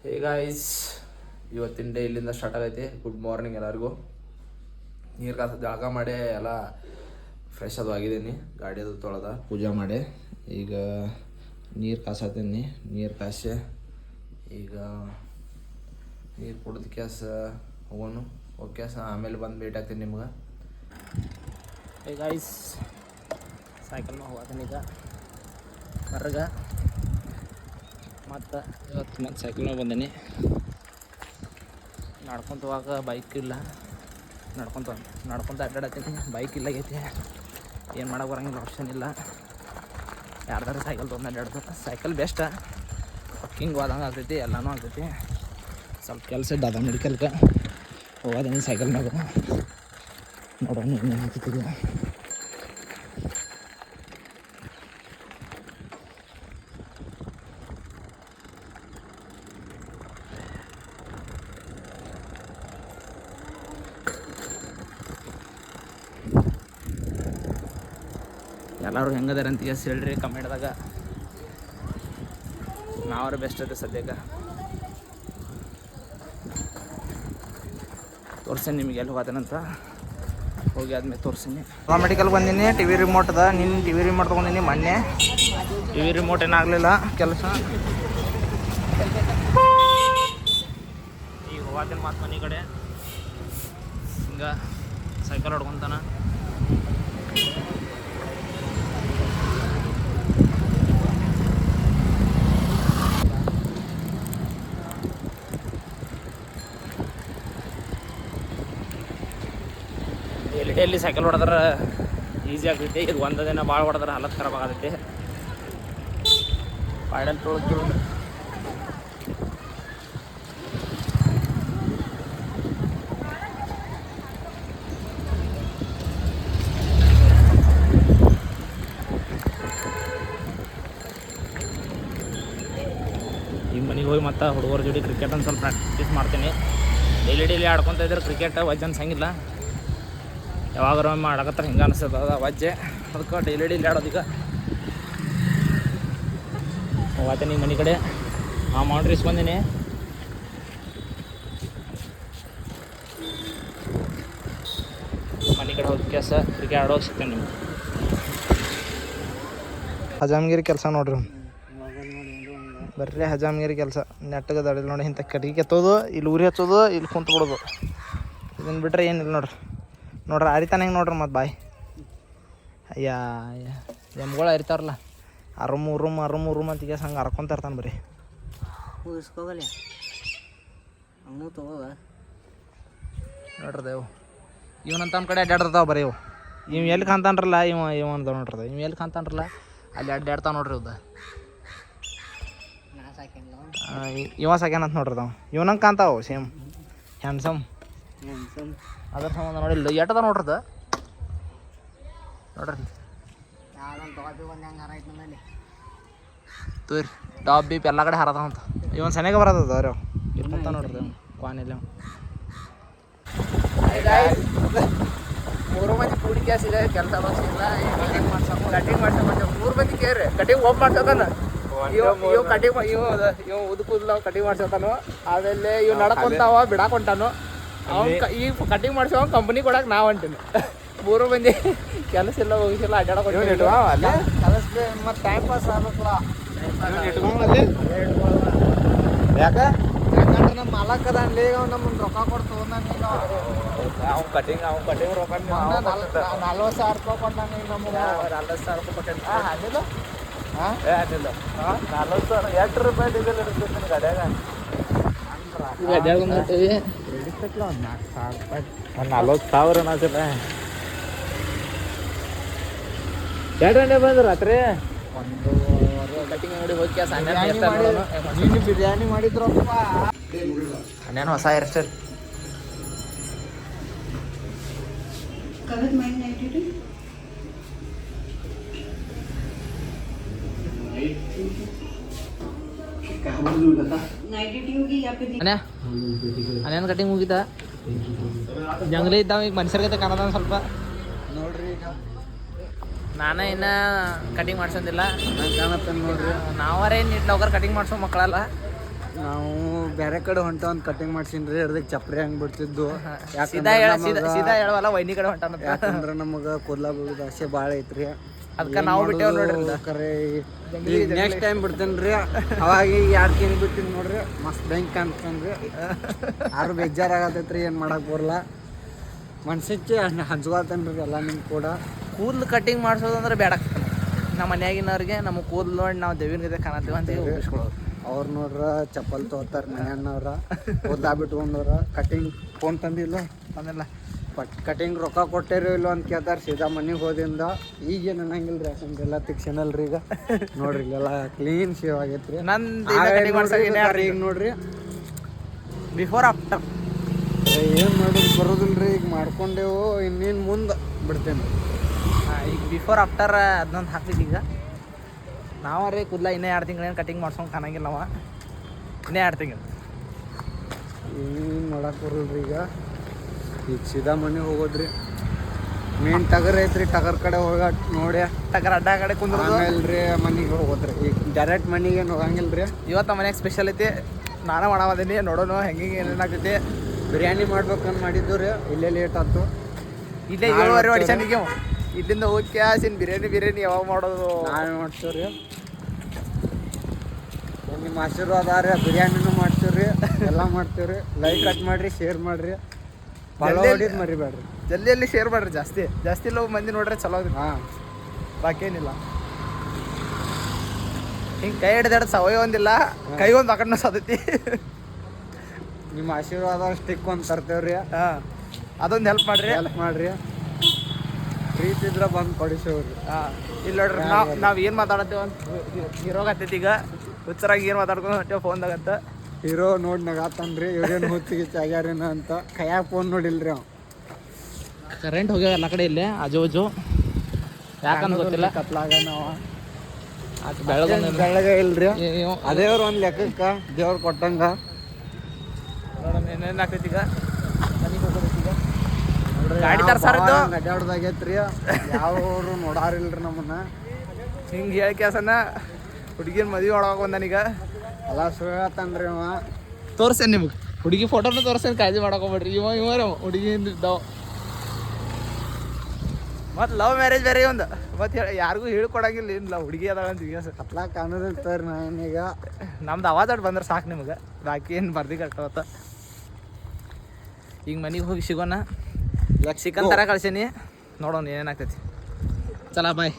Hey guys, ಇವತ್ತಿನ day ಇಲ್ಲಿಂದ start ಆಗೈತಿ. ಗುಡ್ ಮಾರ್ನಿಂಗ್ ಎಲ್ಲರಿಗೂ. ನೀರು ಕಾಸ ಜಳಕ ಮಾಡಿ ಎಲ್ಲ ಫ್ರೆಶ್ ಅದು ಆಗಿದ್ದೀನಿ. ಗಾಡಿ ಅದು ತೊಳೆದ ಪೂಜೆ ಮಾಡಿ ಈಗ ನೀರು ಕಾಸತ್ತೀನಿ. ನೀರು ಕಾಸೆ ಈಗ ನೀರು ಕುಡಿದ ಕ್ಯಾಸ ಹೋಗೋನು. ಓಕೆ ಆಮೇಲೆ ಬಂದು ಭೇಟಿ ಆಗ್ತೀನಿ ನಿಮ್ಗೆ. ಹೇ ಗಾಯ್ಸ್, ಸೈಕಲ್ ಮ್ಯಾಗ ಹೋಗ್ತೀನಿ ಈಗ ಹೊರಗೆ. ಮತ್ತು ಇವತ್ತು ಮತ್ತೆ ಸೈಕಲ್ ಮ್ಯಾಗ ಬಂದೀನಿ. ನಡ್ಕೊತ ಹೋಗಾಕ ಬೈಕ್ ಇಲ್ಲ, ನಡ್ಕೊತ ಅಡ್ಡಾಡತ್ತೀನಿ. ಬೈಕ್ ಇಲ್ಲಾಗೈತಿ, ಏನು ಮಾಡೋಕೆ ಬರೋಂಗಿಲ್ಲ, ಆಪ್ಷನ್ ಇಲ್ಲ. ಯಾರ್ದಾರು ಸೈಕಲ್ ತೊಗೊಂಡು ಅಡ್ಡಾಡ್ಬೇಕು. ಸೈಕಲ್ ಬೆಸ್ಟ್, ವಾಕಿಂಗ್ ಹೋದಂಗೆ ಆಗ್ತೈತಿ, ಎಲ್ಲನೂ ಆಗ್ತೈತಿ. ಸ್ವಲ್ಪ ಕೆಲಸ ಇದ್ದ ಮೆಡಿಕಲ್ಗೆ ಹೋಗೋದೀನಿ ಸೈಕಲ್ ಮ್ಯಾಗ. ನೋಡೋಣ ಏನೇನು ಆಗ್ತೈತಿ. ಎಲ್ಲರೂ ಹೆಂಗದಾರ ಅಂತ ಹೇಳ್ರಿ ಕಮೆಂಟ್ದಾಗ. ನಾವ್ರೆ ಬೆಸ್ಟ್ ಐತೆ ಸದ್ಯಕ್ಕೆ. ತೋರ್ಸೀನಿ ನಿಮಗೆ ಎಲ್ಲಿ ಹೋಗೋದೇನಂತ. ಹೋಗಿ ಆದ್ಮೇಲೆ ತೋರ್ಸೀನಿ. ಮೆಡಿಕಲ್ಗೆ ಬಂದೀನಿ. ಟಿ ವಿ ರಿಮೋಟ್ ಅದ. ನಿನ್ನ ಟಿ ವಿ ರಿಮೋಟ್ ತೊಗೊಂಡಿನಿ ಮೊನ್ನೆ. ಟಿ ವಿ ರಿಮೋಟ್ ಏನಾಗಲಿಲ್ಲ ಕೆಲಸ. ಈಗ ಹೋಗೋದೇನು ಮಾತು ಮನೆ ಕಡೆ. ಹಿಂಗೆ ಸೈಕಲ್ ಹೊಡ್ಕೊತಾನ. ಎಲ್ಲಿ ಸೈಕಲ್ ಹೊಡೆದ್ರೆ ಈಸಿ ಆಗ್ತೈತಿ. ಇದು ಒಂದು ದಿನ ಭಾಳ ಹೊಡೆದ್ರೆ ಹಾಲತ್ ಖರಾಬ್ ಆಗತೈತಿ. ಪಾಯ್ಡಲ್ ತೊಳೆದು ಈಗ ಮನೆಗೆ ಹೋಗಿ ಮತ್ತು ಹುಡುಗರ ಜೋಡಿ ಕ್ರಿಕೆಟ್ ಒಂದು ಸ್ವಲ್ಪ ಪ್ರಾಕ್ಟೀಸ್ ಮಾಡ್ತೀನಿ. ಡೈಲಿ ಆಡ್ಕೊತ ಇದ್ರೆ ಕ್ರಿಕೆಟ್ ವಜ್ಜೆ ಅನ್ಸಂಗಿಲ್ಲ. ಯಾವಾಗಾರ ಮಾಡಕತ್ತಾರೆ ಹಿಂಗೆ ಅನಿಸ್ತದ ಅದ ವಜ್ಜೆ. ಅದಕ್ಕೆ ಡೈಲಿ ಆಡೋದೀಗ ಹೋಗ್ತೀನಿ ಮನೆ ಕಡೆ. ಅಮೌಂಟ್ ಇಸ್ಕೊಂಡೀನಿ. ಮನೆ ಕಡೆ ಹೋದ ಕೆಲಸ ಕ್ರಿಕೆಟ್ ಆಡೋಕೆ ಸಿಗ್ತೇನೆ ನಿಮ್ಗೆ. ಹಜಾಮ್ಗಿರಿ ಕೆಲಸ ನೋಡ್ರಿ, ಬರ್ರಿ ಹಜಾಮ್ಗಿರಿ ಕೆಲಸ. ನೆಟ್ಟಗೆ ದಡಿಲ್ ನೋಡಿ. ಇಂಥ ಕಟ್ಟಿಗೆ ಕೆತ್ತೋದು, ಇಲ್ಲಿ ಉರಿ ಹಚ್ಚೋದು, ಇಲ್ಲಿ ಕುಂತು ಬಿಡೋದು. ಇದನ್ನು ಬಿಟ್ರೆ ಏನಿಲ್ಲ ನೋಡ್ರಿ. ಅರಿತಾನೆ ಹೆಂಗೆ ನೋಡ್ರಿ ಮತ್ತು ಬಾಯ್. ಅಯ್ಯ ಎಮ್ಗಳು ಅರಿತಾರಲ್ಲ, ಅರುಮು ರೂಮ್ ಅಂತ ಈಗ ಹಂಗೆ ಹರ್ಕೊಂತ ಇರ್ತಾನೆ ಬರೀ. ನೋಡ್ರಿ ದೇವು ಇವನಂತ ನಮ್ಮ ಕಡೆ ಅಡ್ಡಾಡ್ತಾವ ಬರೀ ಇವು. ಇವು ಎಲ್ಲಿ ಕಾಣ್ತಾನ್ರಲ್ಲ ಇವ ಅಂತ ನೋಡ್ರದ. ಇವು ಎಲ್ಲಿ ಕಾಣ್ತಾನ್ರಲ್ಲ ಅಲ್ಲಿ ಅಡ್ಡಾಡ್ತಾವ ನೋಡ್ರಿ. ಇವ್ದು ಇವ ಸಾಕ್ಯಾನಂತ ನೋಡ್ರಿ. ಅವ ಇವನಂಗೆ ಕಾಣ್ತಾವ ಸೇಮ್ ಹ್ಯಾಂಡ್ಸಮ್. ಅದ್ರ ಸಂಬಂಧ ನೋಡಿಲ್ಲ ಎಟ್ಟದ ನೋಡ್ರದ. ನೋಡ್ರಿ ತೋರಿ ಟಾಪ್ ಬೀಪ್ ಎಲ್ಲ ಕಡೆ ಹಾರದ ಅಂತ. ಇವನ್ ಸನಿಗೆ ಬರೋದದ ಅವ್ರು ಇರ್ತ ನೋಡ್ರಿ ಕ್ವಾನಿಲ್ಲ. 3 ಮಂದಿ ಕೂಡಿ ಕ್ಯಾಸ್ ಇದೆ. ಕೆಲಸ ಬಸ್ಸಿಲ್ಲ. ಕಟಿಂಗ್ ಮಾಡ್ಸೋಕೆ 3 ಮಂದಿ ಕೇರಿ ಕಟಿಂಗ್ ಹೋಗಿ ಮಾಡ್ಸೋತಾನ. ಇವ್ ಕಟಿಂಗ್ ಇವ್ ಉದ್ಕುದ್ಲ ಕಟಿಂಗ್ ಮಾಡ್ಸೋತಾನು. ಆಮೇಲೆ ಇವ್ ನಡ್ಕೊಂತಾವ ಬಿಡಾಕೊಂಟಾನು. ಈಗ ಕಟಿಂಗ್ ಮಾಡ್ಸೋ ಕಂಪ್ನಿ ಕೊಡಕ್ಕೆ ನಾವು ಹೊಂಟೀನಿ. 3 ಮಂದಿ ಕೆಲಸ ಇಲ್ಲ ಹೋಗಿಸಿಲ್ಲ ಅಡ್ಡಾಡಕ್ಕೆ ಮತ್ತು ಟೈಮ್ ಪಾಸ್ ಆಗ್ಬೇಕಲ್ಲ. ಯಾಕೆ ಯಾಕಂದ್ರೆ ನಮ್ಮ ಮಾಲಕ್ ಅದ ಅನ್ಲಿ. ನಮ್ಮನ್ನು ರೊಕ್ಕ ಕೊಟ್ಟು ತೊಗೊಂಡಾಗ ಅವ್ನು ಕಟಿಂಗ್ ರೊಕ್ಕ 40,000 ರೂಪಾಯಿ ಕೊಟ್ಟಾನ. ಈಗ ನಮಗೆ 40,000 ರೂಪಾಯಿ ಕೊಟ್ಟೇನೆ. ಅದಿಲ್ಲ ಅದಿಲ್ಲ 40,000 ಎಷ್ಟು ರೂಪಾಯಿ ಡೀಸೆಲ್ ಇರ್ತೈತೆ ಗಾಡಿಯಾಗ. ಗಾಡಿಯಾಗ ಬಂದ್ಬಿಟ್ಟಿವಿ. 40,000 ರೂಪಾಯಿ 40,000 ಅನ್ಸಿಲ್ಲ. 2 ಗಂಟೆ ಬಂದ್ರು ರಾತ್ರಿ. 1 ಕಟಿಂಗ್ ಅಂಗಡಿ ಹೋಗಿ ಬಿರಿಯಾನಿ ಮಾಡಿದ್ರಪ್ಪ. ಅನ್ಯಾನು ಹೊಸ ಹೇರ್ ಸ್ಟೈಲ್. ಅನ್ಯಾನು ಕಟಿಂಗ್ ಮುಗಿತಾ. ಜಂಗ್ಲಿ ಇದ್ದಾವ ಈಗ ಮನುಷ್ಯರ್ಗತೆ ಕಾಣದ ಸ್ವಲ್ಪ ನೋಡ್ರಿ. ನಾನೇ ಇನ್ನು ಕಟಿಂಗ್ ಮಾಡ್ಸೋದಿಲ್ಲ. ನೋಡ್ರಿ ನಾವರೇ ನೀಟ್ ಲೌಕರ್ ಕಟಿಂಗ್ ಮಾಡ್ಸೋ ಮಕ್ಕಳಲ್ಲ. ನಾವು ಬೇರೆ ಕಡೆ ಹೊಂಟ ಒಂದು ಕಟಿಂಗ್ ಮಾಡ್ಸಿನ್ರಿ ಅದಕ್ಕೆ ಚಪ್ರಿ ಹಂಗೆ ಬಿಡ್ತಿದ್ದು ಸೀದಾ ಹೇಳವಲ್ಲ ವೈನಿ ಕಡೆ ಹೊಂಟಾನ ಯಾಕಂದ್ರೆ ನಮಗೆ ಕೂದಲ ಬೀಳೋದು ಆಸೆ ಭಾಳ ಐತ್ರಿ. ಅದಕ್ಕೆ ನಾವು ಬಿಟ್ಟೇವ್ ನೋಡ್ರಿ. ಕರೆ ನೆಕ್ಸ್ಟ್ ಟೈಮ್ ಬಿಡ್ತೇನೆ ರೀ. ಅವಾಗ ಈಗ 2 ತಿಂಗಳು ಬಿಟ್ಟಿನಿ ನೋಡ್ರಿ, ಮಸ್ತ್ ಬೆಂಕಿ ಕಾಣ್ತೇನ್ರಿ. ಯಾರು ಬೇಜಾರಾಗತೈತ್ರಿ, ಏನು ಮಾಡಕ್ಕೆ ಬರಲ್ಲ. ಮನ್ಸಿಗೆ ಹಂಚ್ಕೊಳ್ತೇನೆ ರೀ ಎಲ್ಲ ನಿಮ್ಮ ಕೂಡ. ಕೂದಲು ಕಟಿಂಗ್ ಮಾಡಿಸೋದಂದ್ರೆ ಬೇಡ. ನಮ್ಮ ಮನ್ಯಾಗಿನವ್ರಿಗೆ ನಮ್ಮ ಕೂದಲು ನೋಡಿ ನಾವು ದೇವಿನ ಗತೆ ಕಾಣತ್ತೀವಿ ಅಂತ ಉಳಿಸ್ಕೊಳ್ಳೋದು. ಅವ್ರು ನೋಡ್ರ ಚಪ್ಪಲ್ ತೊಗೋತಾರೆ ಮನೆಯವ್ರ, ಕೂದಲ ಬಿಟ್ಕೊಂಡವ್ರ. ಕಟಿಂಗ್ ಫೋನ್ ತಂದಿಲ್ಲ ಅದೆಲ್ಲ ಕಟಿಂಗ್ ರೊಕ್ಕ ಕೊಟ್ಟೇರೋ ಇಲ್ಲೋ ಅಂತ ಕೇಳ್ತಾರೆ. ಸೀದಾ ಮನೆಗೆ ಹೋದಿಂದ ಈಗೇನು ಅನ್ನಂಗಿಲ್ಲ ರೀ, ಯಾಕಂದ್ರೆ ಎಲ್ಲ ತಿಕ್ಸನಲ್ರಿ. ಈಗ ನೋಡ್ರಿ ಇಲ್ಲೆಲ್ಲ ಕ್ಲೀನ್ ಶೇವ್ ಆಗೈತ್ರಿ. ಈಗ ನೋಡ್ರಿ ಬಿಫೋರ್ ಆಫ್ಟರ್ ಏನು ಮಾಡೋದು ಬರೋದಿಲ್ಲ ರೀ. ಈಗ ಮಾಡ್ಕೊಂಡೇವು, ಇನ್ನೇನು ಮುಂದೆ ಬಿಡ್ತೇನೆ ರೀ. ಈಗ ಬಿಫೋರ್ ಆಫ್ಟರ್ ಅದನ್ನೊಂದು ಹಾಕ್ತಿದ್ದು. ಈಗ ನಾವೇ ಕೂದಲ ಇನ್ನೇ 2 ತಿಂಗಳೇನು ಕಟಿಂಗ್ ಮಾಡ್ಸ್ಕೊಂಡು ಕಾಣಂಗಿಲ್ಲ ಅವ. ಇನ್ನೇ 2 ತಿಂಗಳು ಏನು ನೋಡಕ್ಕೆ ಬರಲ್ರಿ. ಈಗ ಸೀದಾ ಮನೆಗೆ ಹೋಗೋದ್ರಿ. ಮೇನ್ ಟಗರ್ ಐತ್ರಿ, ಟಗರ್ ಕಡೆ ಹೋಗ ನೋಡಿ ಟಗರ್ ಅಡ್ಡ ಕಡೆ ಕುಂದ್ರೋದು. ಆಮೇಲೆ ರೀ ಮನೆಗೆ ಹೋಗೋದ್ರಿ. ಈಗ ಡೈರೆಕ್ಟ್ ಮನೆಗೆ ಏನು ಹೋಗಂಗಿಲ್ಲ ರೀ. ಇವತ್ತು ನಮ್ಮ ಮನೆಗೆ ಸ್ಪೆಷಲ್ ಐತಿ, ನಾನು ಮಾಡಾಮದೀನಿ. ನೋಡೋಣ ಹೆಂಗೆ ಏನೇನಾಗ್ತೈತಿ. ಬಿರಿಯಾನಿ ಮಾಡ್ಬೇಕಂತ ಮಾಡಿದ್ದು ರೀ, ಇಲ್ಲೇ ಲೇಟ್ ಆಯ್ತು. ಇಲ್ಲೇ 7:30 ಹೊಡಿಸನಿಗೆ ಇಲ್ಲಿಂದ ಹೋಗಿ ಕ್ಯಾಸಿನ ಬಿರಿಯಾನಿ ಯಾವಾಗ ಮಾಡೋದು ನಾವೇ ಮಾಡ್ತೀವಿ ರೀ. ನಿಮ್ಮ ಆಶೀರ್ವಾದ ರೀ, ಬಿರಿಯಾನಿನೂ ಮಾಡ್ತೀವಿ ರೀ, ಎಲ್ಲ ಮಾಡ್ತೀವಿ ರೀ. ಲೈಕ್ ಕಟ್ ಮಾಡಿರಿ, ಶೇರ್ ಮಾಡಿರಿ, ಫಾಲೋ ಹೊಡಿದ್ ಮರಿಬೇಡ್ರಿ. ಜಲ್ದಿಯಲ್ಲಿ ಶೇರ್ ಮಾಡ್ರಿ. ಜಾಸ್ತಿ ಲವ್ ಮಂದಿ ನೋಡ್ರಿ ಚಲೋ. ಹಾಂ, ಬಾಕಿ ಏನಿಲ್ಲ. ಹಿಂಗೆ ಕೈ ಹಿಡ್ದಾಡ ಸವಯ ಒಂದಿಲ್ಲ, ಕೈ ಒಂದು ಆ ಕಡೆ ಸದೈತಿ. ನಿಮ್ಮ ಆಶೀರ್ವಾದ ಸ್ಟಿಕ್ ಒಂದು ತರ್ತೇವ್ರಿ. ಹಾಂ, ಅದೊಂದು ಹೆಲ್ಪ್ ಮಾಡಿರಿ. ಪ್ರೀತಿ ಇದ್ರೆ ಬಂದು ಕೊಡಿಸೋರಿ. ಹಾಂ, ಇಲ್ಲ ನೋಡ್ರಿ ನಾವು ಏನು ಮಾತಾಡತ್ತೇವೆ ಅಂತ ಹೀರೋಗತ್ತೈತಿ. ಈಗ ಹುಚ್ಚರಾಗಿ ಏನು ಮಾತಾಡ್ಕೊಂಡು ಹೊಂಟೇವೆ ಫೋನ್ದಾಗತ್ತ. ಹೀರೋ ನೋಡಿ ನಗಾತನ್ರಿ, ಇವ್ರೇನು ಹುಚ್ಚಿಗೆ ಚಾಗ್ಯಾರೇನ ಅಂತ. ಕೈಯಾಗ ಫೋನ್ ನೋಡಿಲ್ರಿ ಅವ. ಕರೆಂಟ್ ಹೋಗ್ಯಾವ ಎಲ್ಲ ಕಡೆ ಇಲ್ಲೇ ಆಜು ಯಾಕಂದ್ರೆ ಗೊತ್ತಿಲ್ಲ. ಕತ್ಲಾಗ ನಾವು ಬೆಳಗ್ಗೆ ಬೆಳಗ್ಗೆ ಇಲ್ರಿ. ಅದೇವ್ರು ಒಂದು ಲೆಕ್ಕಕ್ಕೆ ದೇವ್ರು ಕೊಟ್ಟಂಗ. ನೋಡೋಣ ಏನೇನು ಆಗ್ತೈತಿ. ಈಗ ಮನೆಗೆ ಹೋಗೋದೈತಿ. ಈಗ ಗಾಡಿ ತರ್ಸಾರದ್ದು ಗಡ್ಡಾಡ್ದಾಗೈತ್ರಿ. ಯಾವರು ನೋಡಾರಿಲ್ರಿ ನಮ್ಮನ್ನ. ಹಿಂಗೆ ಹೇಳಿ ಕೆಲಸನ ಹುಡುಗಿನ ಮದುವೆ ಒಳಗೆ ಬಂದನೀಗ. ಎಲ್ಲ ಸುಳ್ತಾನ್ರಿ ಅವ. ತೋರ್ಸೇನೆ ನಿಮ್ಗೆ ಹುಡುಗಿ ಫೋಟೋನ ತೋರ್ಸೇನೆ, ಕಾಳಜಿ ಮಾಡಕೊಂಬಿಡ್ರಿ. ಇವರ ಹುಡುಗಿಯಿಂದ ಇದ್ದಾವ. ಮತ್ತು ಲವ್ ಮ್ಯಾರೇಜ್ ಬೇರೆ ಒಂದು. ಮತ್ತು ಯಾರಿಗೂ ಹೇಳ್ಕೊಡಂಗಿಲ್ಲ ಏನಿಲ್ಲ ಹುಡುಗಿ ಅದಾಳ ಅಂತ. ಈಗ ಕತ್ಲಾ ಕಾಣೋದಿರ್ತಾರೆ. ನಾನೀಗ ನಮ್ದು ಆವಾಜ್ ಆಡ್ ಬಂದ್ರೆ ಸಾಕು ನಿಮ್ಗೆ, ಬಾಕಿ ಏನು ಬರ್ದಿ ಕಟ್ಟವತ್ತ. ಈಗ ಮನೆಗೆ ಹೋಗಿ ಸಿಗೋಣ. ಚಿಕನ್ ಥರ ಕಳ್ಸೀನಿ, ನೋಡೋಣ ಏನೇನಾಗ್ತೈತಿ. ಚಲೋ ಬಾಯ್.